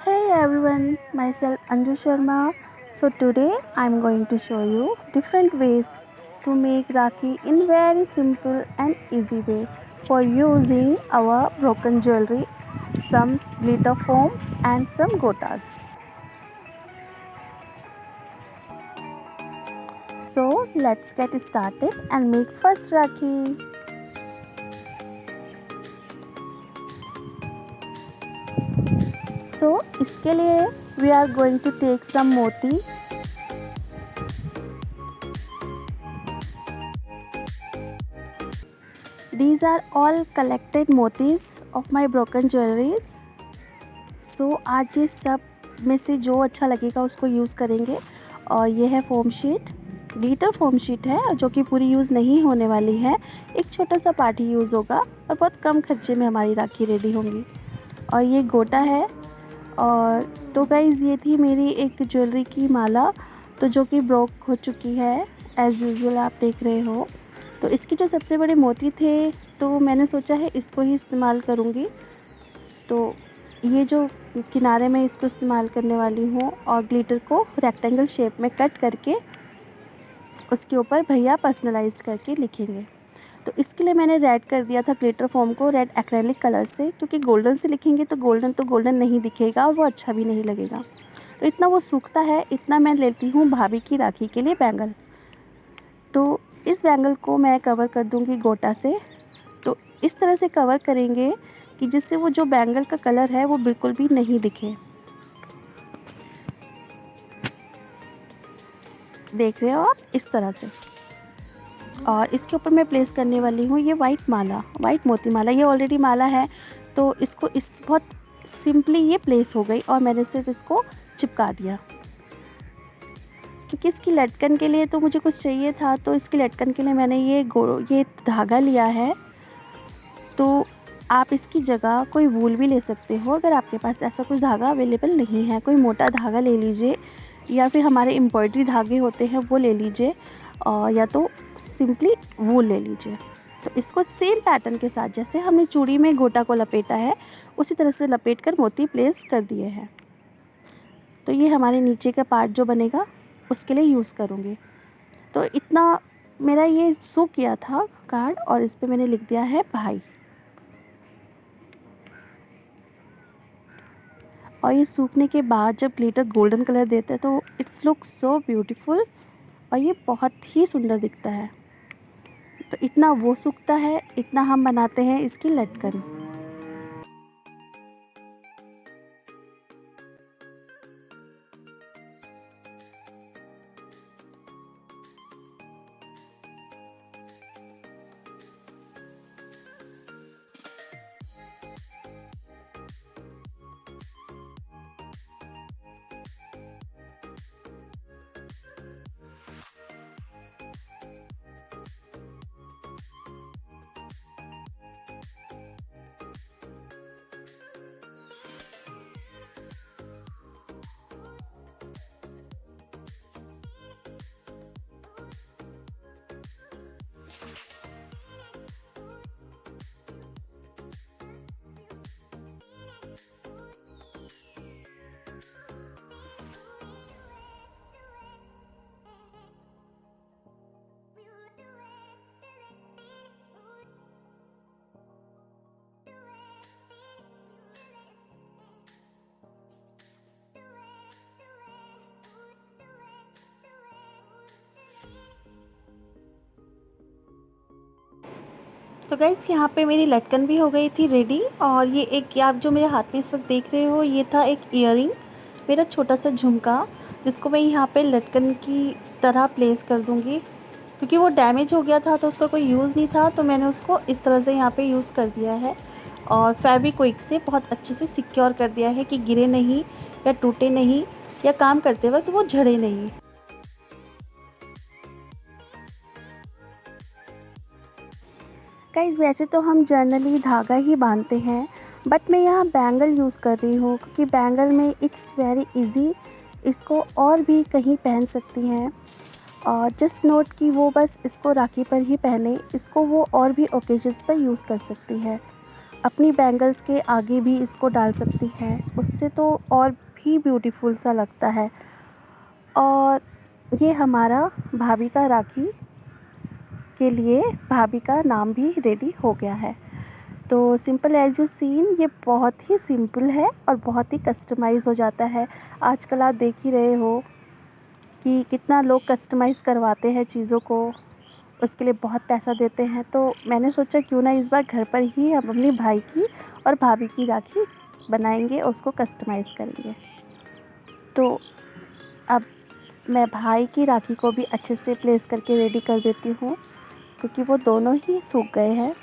Hey everyone, myself Anju Sharma. So today I'm going to show you different ways to make Rakhi in very simple and easy way for using our broken jewelry, some glitter foam and some gotas. So let's get started and make first Rakhi. So इसके लिए we are going to take some moti. These are all collected motis of my broken jewelries. So आज ये सब में से जो अच्छा लगेगा उसको यूज़ करेंगे। और ये है foam sheet, glitter foam sheet है जो कि पूरी यूज़ नहीं होने वाली है। एक छोटा सा पार्ट ही यूज़ होगा और बहुत कम खर्चे में हमारी राखी रेडी होंगी। और ये गोटा है। और तो गाइज़ ये थी मेरी एक ज्वेलरी की माला, तो जो कि ब्रोक हो चुकी है एज़ यूजुअल आप देख रहे हो। तो इसके जो सबसे बड़े मोती थे तो मैंने सोचा है इसको ही इस्तेमाल करूँगी। तो ये जो किनारे में इसको इस्तेमाल करने वाली हूँ और ग्लिटर को रेक्टेंगल शेप में कट करके उसके ऊपर भैया पर्सनलाइज करके लिखेंगे। तो इसके लिए मैंने रेड कर दिया था ग्लिटर फोम को, रेड एक्रेलिक कलर से, क्योंकि गोल्डन से लिखेंगे तो गोल्डन नहीं दिखेगा और वो अच्छा भी नहीं लगेगा। तो इतना वो सूखता है, इतना मैं लेती हूँ भाभी की राखी के लिए बैंगल। तो इस बैंगल को मैं कवर कर दूँगी गोटा से। तो इस तरह से कवर करेंगे कि जिससे वो जो बैंगल का कलर है वो बिल्कुल भी नहीं दिखे। देख रहे हो आप, इस तरह से। और इसके ऊपर मैं प्लेस करने वाली हूँ ये वाइट माला, वाइट मोती माला। ये ऑलरेडी माला है तो इसको इस बहुत सिंपली ये प्लेस हो गई और मैंने सिर्फ इसको चिपका दिया, क्योंकि इसकी लटकन के लिए तो मुझे कुछ चाहिए था। तो इसकी लटकन के लिए मैंने ये धागा लिया है। तो आप इसकी जगह कोई वूल भी ले सकते हो, अगर आपके पास ऐसा कुछ धागा अवेलेबल नहीं है। कोई मोटा धागा ले लीजिए या फिर हमारे एम्ब्रॉयडरी धागे होते हैं वो ले लीजिए, और या तो सिंपली वूल ले लीजिए। तो इसको सेम पैटर्न के साथ जैसे हमने चूड़ी में गोटा को लपेटा है उसी तरह से लपेट कर मोती प्लेस कर दिए हैं। तो ये हमारे नीचे का पार्ट जो बनेगा उसके लिए यूज़ करूँगी। तो इतना मेरा ये सूख गया था कार्ड और इस पर मैंने लिख दिया है भाई। और ये सूखने के बाद जब ग्लिटर गोल्डन कलर देता है तो इट्स लुक सो ब्यूटीफुल और ये बहुत ही सुंदर दिखता है। तो इतना वो सूखता है, इतना हम बनाते हैं इसकी लटकन। तो गाइस यहाँ पे मेरी लटकन भी हो गई थी रेडी। और ये एक आप जो मेरे हाथ में इस वक्त देख रहे हो ये था एक ईयरिंग, मेरा छोटा सा झुमका, जिसको मैं यहाँ पे लटकन की तरह प्लेस कर दूँगी। क्योंकि वो डैमेज हो गया था तो उसका कोई यूज़ नहीं था, तो मैंने उसको इस तरह से यहाँ पे यूज़ कर दिया है और फेविक्विक से बहुत अच्छे से सिक्योर कर दिया है कि गिरे नहीं या टूटे नहीं या काम करते वक्त वो झड़े नहीं। गाइस वैसे तो हम जनरली धागा ही बांधते हैं, बट मैं यहाँ बैंगल यूज़ कर रही हूँ क्योंकि बैंगल में इट्स वेरी इजी, इसको और भी कहीं पहन सकती हैं। और जस्ट नोट कि वो बस इसको राखी पर ही पहने, इसको वो और भी ओकेजन्स पर यूज़ कर सकती है। अपनी बैंगल्स के आगे भी इसको डाल सकती हैं, उससे तो और भी ब्यूटीफुल सा लगता है। और ये हमारा भाभी का राखी के लिए भाभी का नाम भी रेडी हो गया है। तो सिंपल एज़ यू सीन, ये बहुत ही सिंपल है और बहुत ही कस्टमाइज़ हो जाता है। आजकल आप देख ही रहे हो कि कितना लोग कस्टमाइज़ करवाते हैं चीज़ों को, उसके लिए बहुत पैसा देते हैं। तो मैंने सोचा क्यों ना इस बार घर पर ही हम अपने भाई की और भाभी की राखी बनाएंगे और उसको कस्टमाइज़ करेंगे। तो अब मैं भाई की राखी को भी अच्छे से प्लेस करके रेडी कर देती हूँ, क्योंकि वो दोनों ही सूख गए हैं।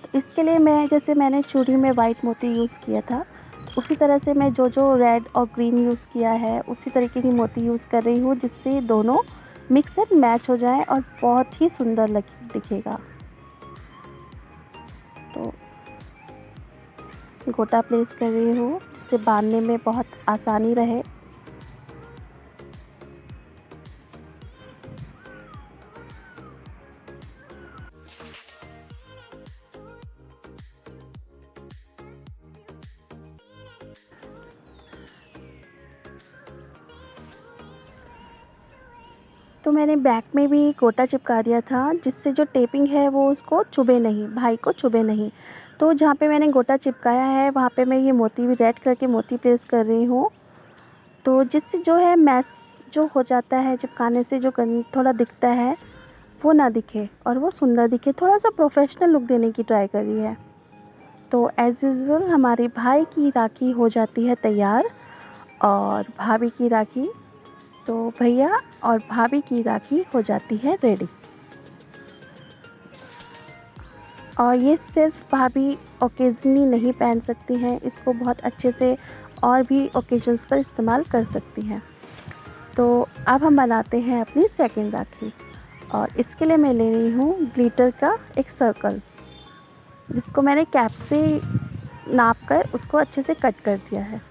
तो इसके लिए मैंने चूड़ी में वाइट मोती यूज़ किया था, उसी तरह से मैं जो रेड और ग्रीन यूज़ किया है उसी तरीके की मोती यूज़ कर रही हूँ, जिससे दोनों मिक्स एंड मैच हो जाएं और बहुत ही सुंदर दिखेगा। तो गोटा प्लेस कर रही हूँ जिससे बांधने में बहुत आसानी रहे। तो मैंने बैक में भी गोटा चिपका दिया था, जिससे जो टेपिंग है वो उसको चुभे नहीं, भाई को चुभे नहीं। तो जहाँ पे मैंने गोटा चिपकाया है वहाँ पे मैं ये मोती भी रेड कलर के मोती प्लेस कर रही हूँ। तो जिससे जो है मैस जो हो जाता है चिपकाने से, जो थोड़ा दिखता है वो ना दिखे और वो सुंदर दिखे, थोड़ा सा प्रोफेशनल लुक देने की ट्राई करी है। तो एज़ यूजुअल हमारे भाई की राखी हो जाती है तैयार, और भाभी की राखी, तो भैया और भाभी की राखी हो जाती है रेडी। और ये सिर्फ भाभी ओकेजनली नहीं पहन सकती हैं, इसको बहुत अच्छे से और भी ओकेजन्स पर इस्तेमाल कर सकती हैं। तो अब हम बनाते हैं अपनी सेकंड राखी, और इसके लिए मैं ले रही हूँ ग्लिटर का एक सर्कल, जिसको मैंने कैप से नाप कर उसको अच्छे से कट कर दिया है।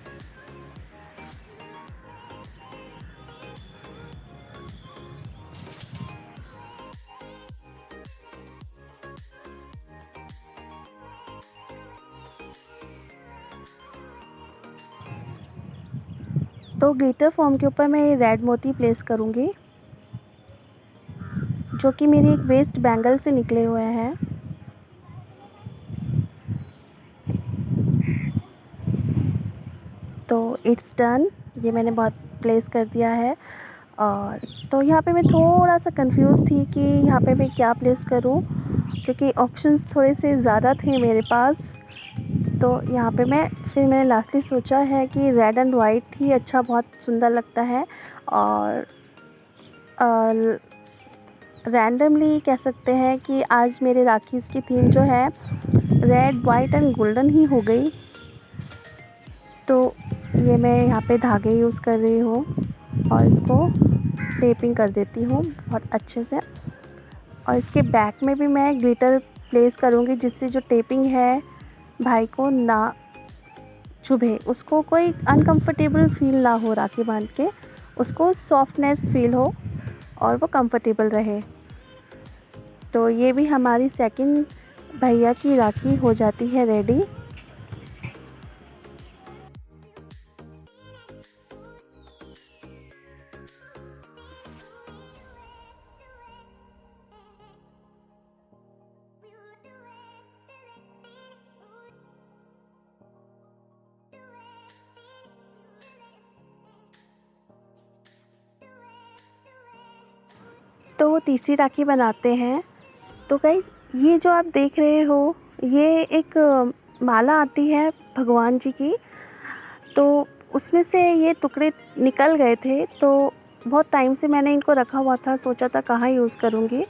तो ग्लिटर फॉर्म के ऊपर मैं रेड मोती प्लेस करूँगी, जो कि मेरी एक वेस्ट बैंगल से निकले हुए हैं। तो इट्स डन, ये मैंने बहुत प्लेस कर दिया है। और तो यहाँ पे मैं थोड़ा सा कंफ्यूज थी कि यहाँ पे मैं क्या प्लेस करूँ, क्योंकि ऑप्शंस थोड़े से ज़्यादा थे मेरे पास। तो यहाँ पे मैंने लास्टली सोचा है कि रेड एंड वाइट ही अच्छा, बहुत सुंदर लगता है। और रैंडमली कह सकते हैं कि आज मेरे राखीज़ की थीम जो है रेड वाइट एंड गोल्डन ही हो गई। तो ये मैं यहाँ पे धागे यूज़ कर रही हूँ और इसको टेपिंग कर देती हूँ बहुत अच्छे से। और इसके बैक में भी मैं ग्लिटर प्लेस करूँगी, जिससे जो टेपिंग है भाई को ना चुभे, उसको कोई अनकंफर्टेबल फील ना हो, राखी बांध के उसको सॉफ्टनेस फील हो और वो कंफर्टेबल रहे। तो ये भी हमारी सेकंड भैया की राखी हो जाती है रेडी। तो तीसरी राखी बनाते हैं। तो गाइस, ये जो आप देख रहे हो, ये एक माला आती है भगवान जी की। तो उसमें से ये टुकड़े निकल गए थे, तो बहुत टाइम से मैंने इनको रखा हुआ था, सोचा था कहाँ यूज़ करूँगी।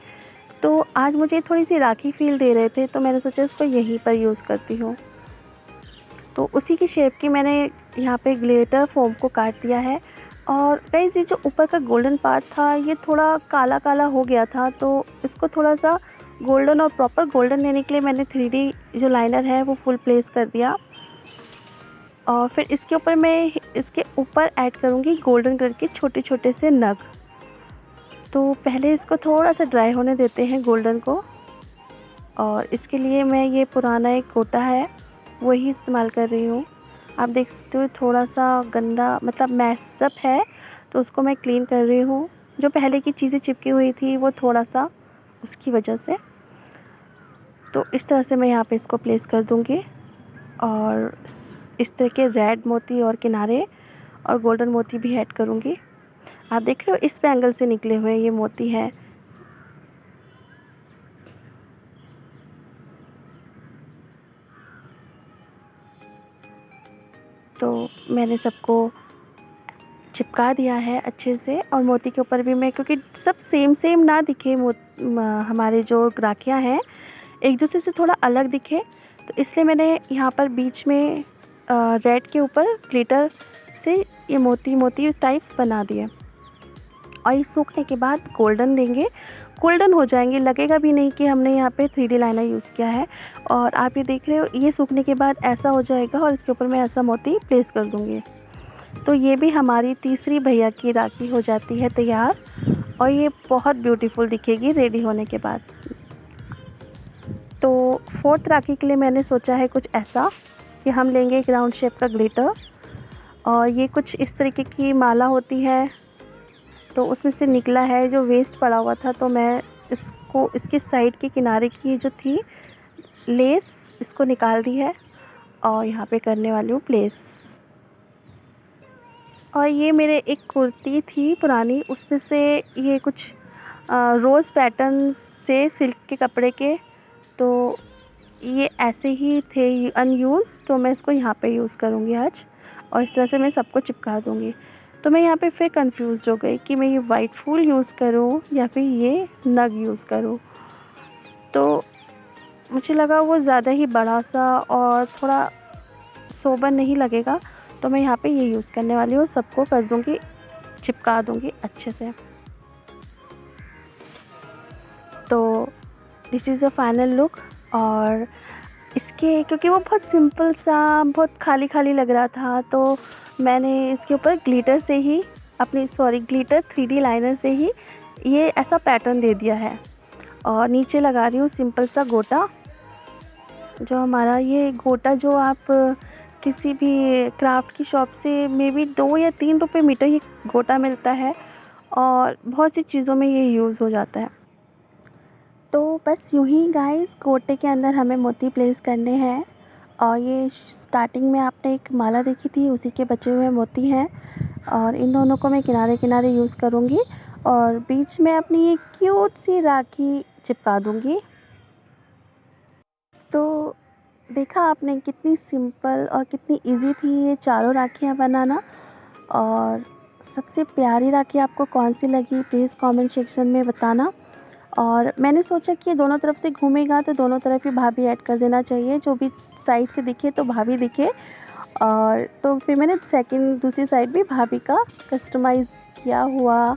तो आज मुझे थोड़ी सी राखी फील दे रहे थे, तो मैंने सोचा इसको यहीं पर यूज़ करती हूँ। तो उसी की शेप की मैंने यहाँ पे ग्लिटर फोम को काट दिया है। और गाइस, ये जो ऊपर का गोल्डन पार्ट था ये थोड़ा काला काला हो गया था, तो इसको थोड़ा सा गोल्डन और प्रॉपर गोल्डन लेने के लिए मैंने 3D जो लाइनर है वो फुल प्लेस कर दिया। और फिर इसके ऊपर मैं इसके ऊपर ऐड करूँगी गोल्डन कलर के छोटे छोटे से नग। तो पहले इसको थोड़ा सा ड्राई होने देते हैं गोल्डन को। और इसके लिए मैं ये पुराना एक गोटा है वही इस्तेमाल कर रही हूँ। आप देख सकते हो थोड़ा सा गंदा मतलब मैसअप है, तो उसको मैं क्लीन कर रही हूँ। जो पहले की चीज़ें चिपकी हुई थी वो थोड़ा सा उसकी वजह से। तो इस तरह से मैं यहाँ पे इसको प्लेस कर दूँगी और इस तरह के रेड मोती और किनारे और गोल्डन मोती भी ऐड करूँगी। आप देख रहे हो इस बैंगल से निकले हुए ये मोती हैं। तो मैंने सबको चिपका दिया है अच्छे से, और मोती के ऊपर भी मैं, क्योंकि सब सेम सेम ना दिखे हमारे जो राखियाँ हैं एक दूसरे से थोड़ा अलग दिखे, तो इसलिए मैंने यहाँ पर बीच में रेड के ऊपर ग्लिटर से ये मोती मोती टाइप्स बना दिए। और ये सूखने के बाद गोल्डन देंगे, गोल्डन हो जाएंगे, लगेगा भी नहीं कि हमने यहाँ पे 3D लाइनर यूज़ किया है। और आप ये देख रहे हो ये सूखने के बाद ऐसा हो जाएगा और इसके ऊपर मैं ऐसा मोती प्लेस कर दूँगी। तो ये भी हमारी तीसरी भैया की राखी हो जाती है तैयार, और ये बहुत ब्यूटीफुल दिखेगी रेडी होने के बाद। तो फोर्थ राखी के लिए मैंने सोचा है कुछ ऐसा कि हम लेंगे एक राउंड शेप का ग्लिटर, और ये कुछ इस तरीके की माला होती है, तो उसमें से निकला है जो वेस्ट पड़ा हुआ था, तो मैं इसको इसके साइड के किनारे की जो थी लेस इसको निकाल दी है और यहाँ पे करने वाली हूँ प्लेस। और ये मेरे एक कुर्ती थी पुरानी, उसमें से ये कुछ रोज़ पैटर्न से सिल्क के कपड़े के, तो ये ऐसे ही थे अनयूज़, तो मैं इसको यहाँ पे यूज़ करूँगी आज, और इस तरह से मैं सबको चिपका दूँगी। तो मैं यहाँ पे फिर कंफ्यूज हो गई कि मैं ये वाइट फूल यूज़ करूँ या फिर ये नग यूज़ करूँ। तो मुझे लगा वो ज़्यादा ही बड़ा सा और थोड़ा सोबर नहीं लगेगा, तो मैं यहाँ पे ये यूज़ करने वाली हूँ। सबको कर दूँगी, चिपका दूँगी अच्छे से। तो this is a final look. और इसके क्योंकि वो बहुत सिंपल सा बहुत खाली खाली लग रहा था, तो मैंने इसके ऊपर ग्लिटर से ही ग्लिटर 3D लाइनर से ही ये ऐसा पैटर्न दे दिया है। और नीचे लगा रही हूँ सिंपल सा गोटा, जो हमारा ये गोटा जो आप किसी भी क्राफ्ट की शॉप से मे बी 2 या 3 रुपये मीटर ये गोटा मिलता है, और बहुत सी चीज़ों में ये यूज़ हो जाता है। तो बस यूँ ही गाइस गोटे के अंदर हमें मोती प्लेस करने हैं, और ये स्टार्टिंग में आपने एक माला देखी थी उसी के बचे हुए मोती हैं, और इन दोनों को मैं किनारे किनारे यूज़ करूँगी और बीच में अपनी ये क्यूट सी राखी चिपका दूँगी। तो देखा आपने कितनी सिंपल और कितनी इजी थी ये चारों राखियाँ बनाना। और सबसे प्यारी राखी आपको कौन सी लगी प्लीज़ कमेंट सेक्शन में बताना। और मैंने सोचा कि दोनों तरफ से घूमेगा तो दोनों तरफ ही भाभी ऐड कर देना चाहिए, जो भी साइड से दिखे तो भाभी दिखे। और तो फिर मैंने दूसरी साइड भी भाभी का कस्टमाइज़ किया हुआ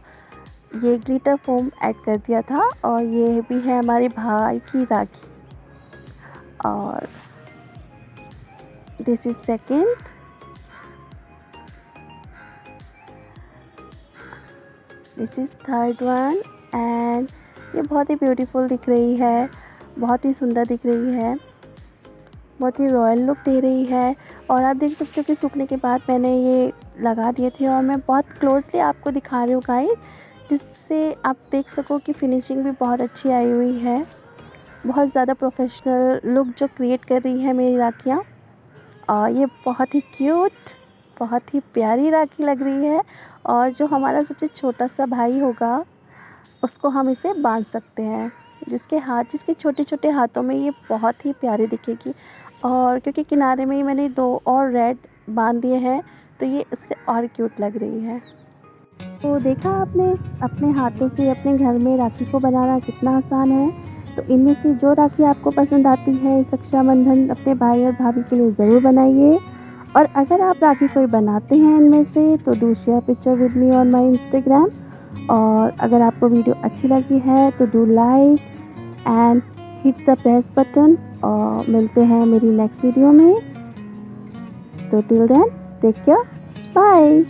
ये ग्लिटर फोम ऐड कर दिया था। और ये भी है हमारे भाई की राखी, और this is second, this is third one, and ये बहुत ही ब्यूटीफुल दिख रही है, बहुत ही सुंदर दिख रही है, बहुत ही रॉयल लुक दे रही है। और आप देख सकते हो कि सूखने के बाद मैंने ये लगा दिए थे, और मैं बहुत क्लोजली आपको दिखा रही हूँ गाइस, जिससे आप देख सको कि फिनिशिंग भी बहुत अच्छी आई हुई है। बहुत ज़्यादा प्रोफेशनल लुक जो क्रिएट कर रही है मेरी राखियाँ, और ये बहुत ही क्यूट बहुत ही प्यारी राखी लग रही है। और जो हमारा सबसे छोटा सा भाई होगा उसको हम इसे बांध सकते हैं, जिसके छोटे छोटे हाथों में ये बहुत ही प्यारी दिखेगी। और क्योंकि किनारे में ही मैंने 2 और रेड बांध दिए हैं, तो ये इससे और क्यूट लग रही है। तो देखा आपने अपने हाथों से अपने घर में राखी को बनाना कितना आसान है। तो इनमें से जो राखी आपको पसंद आती है इस रक्षाबंधन अपने भाई और भाभी के लिए ज़रूर बनाइए। और अगर आप राखी कोई बनाते हैं इनमें से तो do share picture with me on my Instagram. और अगर आपको वीडियो अच्छी लगी है तो do like and hit the press button. और मिलते हैं मेरी नेक्स्ट वीडियो में। तो till then take care, bye.